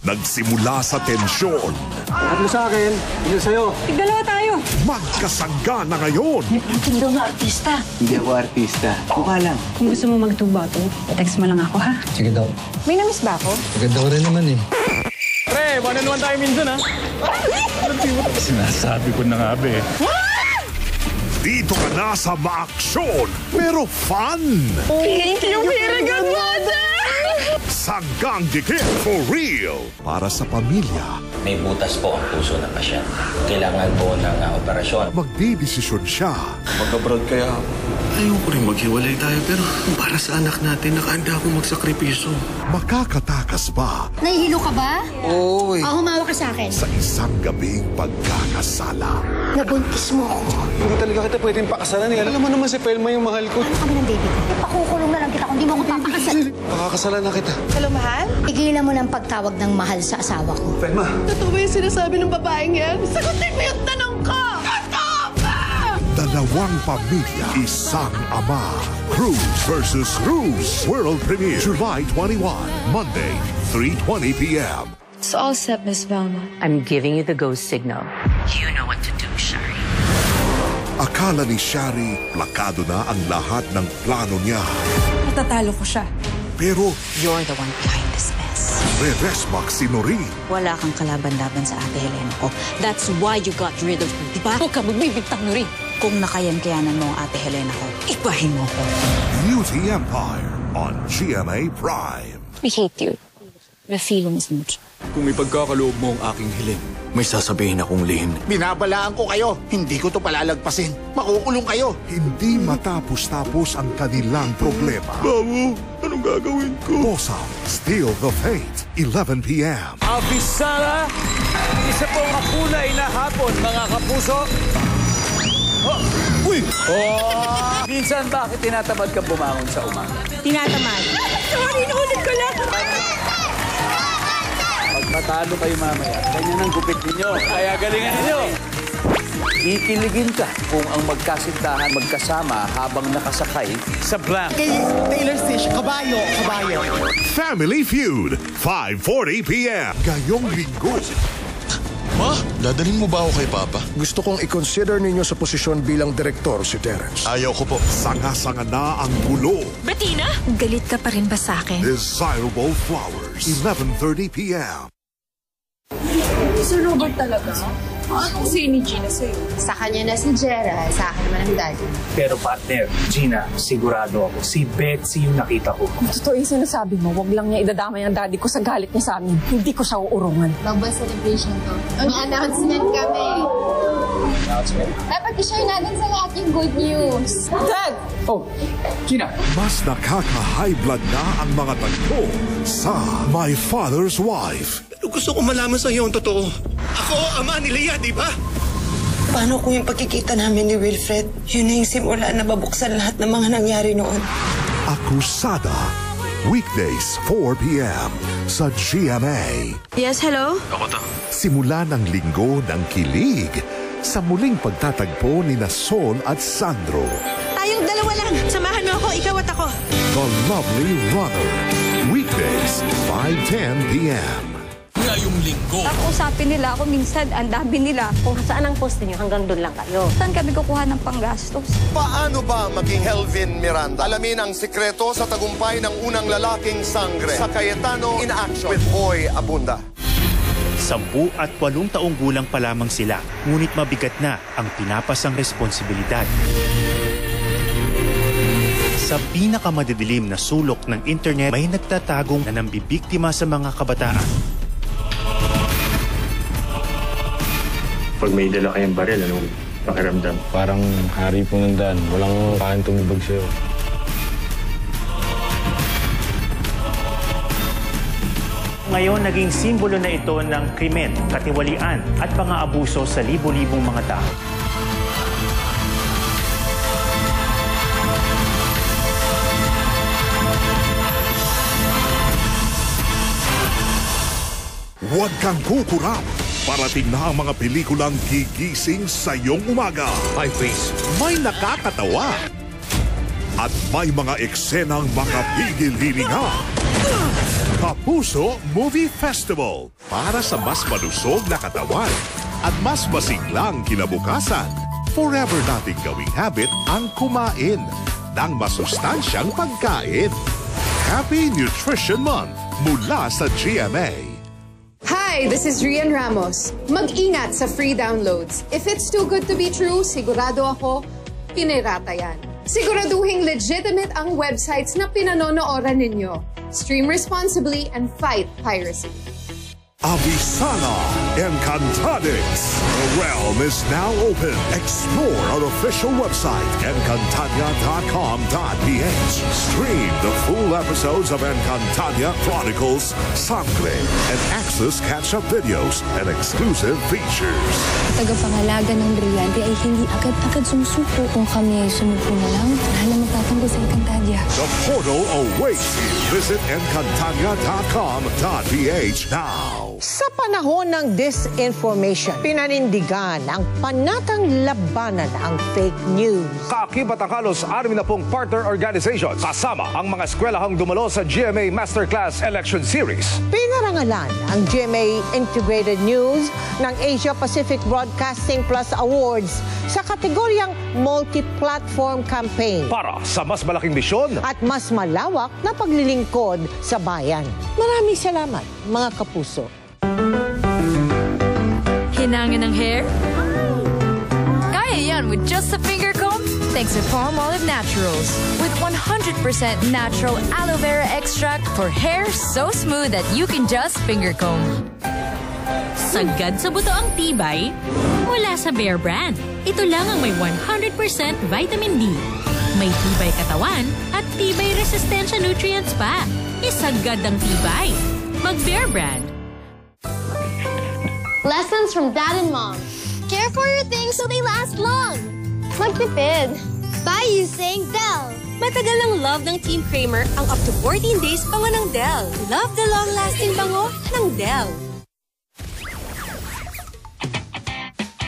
Nagsimula sa tensyon. Tatlo sa akin, isa sa'yo. Tigdalawa tayo. Magkasangga na ngayon. May panting daw na artista. Hindi ako artista. Mukha lang. Kung gusto mo magtubato, text mo lang ako, ha? Sige daw. May namiss ba ako? Maganda ko rin naman eh. Pre, one-on-one tayo minsan, ha? Sinasabi ko na nga, be. Dito ka na sa maaksyon, pero fun. Thank you, very good mother! Sanggang dikit for real. Para sa pamilya, May butas po ang puso ng pasyente. Kailangan po ng operasyon. magdidesisyon siya. Mag-abroad kaya ako. Ayoko rin maghiwalay tayo pero para sa anak natin, nakahanda akong magsakripisyo. Makakatakas ba Nahihilo ka ba? Oo eh. Humawak ka sa akin. sa isang gabing pagkakasala? Nabuntis mo ako. Hindi talaga kita pwedeng pakasalan eh. Alam mo naman si Pelma yung mahal ko. Ano kami ng baby ko? Ipakukulong na lang kita kung di mo ako papakasal. Pakakasalan na kita. Hello, mahal? Tigilan mo ng pagtawag ng mahal sa asawa ko. Pelma. Totoo ba yung sinasabi ng babaeng yan? Sagutin mo yung tanong ko! Totoo ba? Dalawang pamilya, isang ama. Cruz versus Cruz. World premiere July 21, Monday, 3:20 p.m. It's all set, Miss Velma. I'm giving you the go signal. You know what to do, Shari. Akala ni Shari, plakado na ang lahat ng plano niya. Matatalo ko siya. Pero You're the one behind this mess. re-resmack si Nori. Wala kang kalaban-laban sa ate Helena ko. That's why you got rid of her, di ba? Huwag ka magbibigtang Nuri. Kung nakayan-kayanan mo ang ate Helena ko, ibahin mo ko. Beauty Empire on GMA Prime. We hate you. The feelings much. Kung may pagkakaloob mo ang aking hiling, may sasabihin akong lihim. Binabalaan ko kayo. Hindi ko to palalagpasin. Makukulong kayo. Hindi matapos-tapos ang kanilang problema. Babu, anong gagawin ko? Bosa, Steal the Fate, 11 p.m. Abisala, isa pong hapunay na hapon, mga kapuso. Uy! Minsan, bakit tinatamad kang bumangon sa umaga? Tinatamad. Sorry, inuulit ko lang. Pag matalo kayo mamaya, ganyan ang gupit ninyo. Kaya galingan ninyo. Ikiligin ka kung ang magkasintahan magkasama habang nakasakay sa blank. Kay Taylor Swift, kabayo. Family Feud, 5:40 p.m. Gayong linggo. Ma, dadalhin mo ba ako kay Papa? Gusto kong i-consider ninyo sa posisyon bilang direktor si Terrence. Ayaw ko po. Sanga-sanga na ang gulo. Bettina? Galit ka pa rin ba sa akin? Desirable Flowers, 11:30 p.m. Si Robert talaga? Anong si ni Gina sa'yo? Sa kanya na si Jera, sa akin naman ang daddy. Pero partner, Gina, sigurado ako, si Betsy yung nakita ko. Totoo yung sinasabi mo, wag lang niya idadamay ang daddy ko sa galit niya sa amin. Hindi ko siya uurungan. Bago celebration to. May announcement kami. Dapat i-share natin sa lahat yung good news. Dad! Oh, Gina. Mas nakaka-high blood na ang mga tagpo sa My Father's Wife. Gusto ko malaman sa iyo ang totoo. Ako, ama ni Leah, di ba? Paano kung yung pagkikita namin ni Wilfred, yun na yung simula na babuksan lahat ng mga nangyari noon? Akusada, weekdays 4 p.m. sa GMA. Yes, hello? Simula ng linggo ng kilig sa muling pagtatagpo ni Sol at Sandro. Tayong dalawa lang. Samahan mo ako, ikaw at ako. The Lovely Runner, weekdays 5:10 p.m. Ngayong linggo. Usapin nila ako minsan, ang dami nila. Kung saan ang poste niyo, hanggang doon lang kayo. Saan kami kukuha ng panggastos? Paano ba maging Helvin Miranda? Alamin ang sikreto sa tagumpay ng unang lalaking sangre sa Cayetano in Action with Boy Abunda. 10 at 8 taong gulang pa lamang sila, ngunit mabigat na ang pinapasang responsibilidad. Sa pinakamadidilim na sulok ng internet, may nagtatagong na nambibiktima sa mga kabataan. Pag may dala kayong baril, anong pakiramdam? Parang hari po ng daan. Walang kain tumibag sa'yo. Ngayon, naging simbolo na ito ng krimen, katiwalian at pang-aabuso sa libo-libong mga tao. Huwag kang kukurap. Parating na ang mga pelikulang gigising sa iyong umaga. My face. May nakakatawa. At may mga eksenang makapigil hininga. Kapuso Movie Festival para sa mas malusog na katawan at mas masiglang kinabukasan. Forever nating gawing habit ang kumain ng masustansyang pagkain. Happy Nutrition Month mula sa GMA. Hi, this is Rian Ramos. Mag-ingat sa free downloads. If it's too good to be true, sigurado ako, pinirata yan. Siguraduhin legitimate ang websites na pinanonooran ninyo. Stream responsibly and fight piracy. Avisana Encantadix. The realm is now open. Explore our official website, encantadia.com.ph. Stream the full episodes of Encantadia Chronicles Sangre and access catch-up videos and exclusive features. Tagapangalaga ng Brillante ay hindi agad-agad sumusuko. Kung kami ay sumuko na lang, wala na magtatanggol sa Encantadia. The portal awaits you. Visit encantadia.com.ph now. Sa panahon ng disinformation, pinanindigan ang panatang labanan ang fake news. Kaakibat ang halos 60 partner organizations kasama ang mga eskwelahang dumalo sa GMA Masterclass Election Series. Pinarangalan ang GMA Integrated News ng Asia Pacific Broadcasting Plus Awards sa kategoryang Multi-Platform Campaign. Para sa mas malaking misyon at mas malawak na paglilingkod sa bayan. Maraming salamat, mga kapuso. Hinangin ng hair? Kaya yan with just a finger comb? Thanks to Palmolive Naturals. With 100% natural aloe vera extract for hair so smooth that you can just finger comb. Sagad sa buto ang tibay? Mula sa Bear Brand. Ito lang ang may 100% vitamin D. May tibay katawan at tibay resistensya nutrients pa. Isagad ang tibay. Mag-Bear Brand. Lessons from Dad and Mom. Care for your things so they last long. Magtipid. By using Dell. Matagal ang love ng Team Kramer ang up to 14 days bango ng Dell. Love the long-lasting bango ng Dell.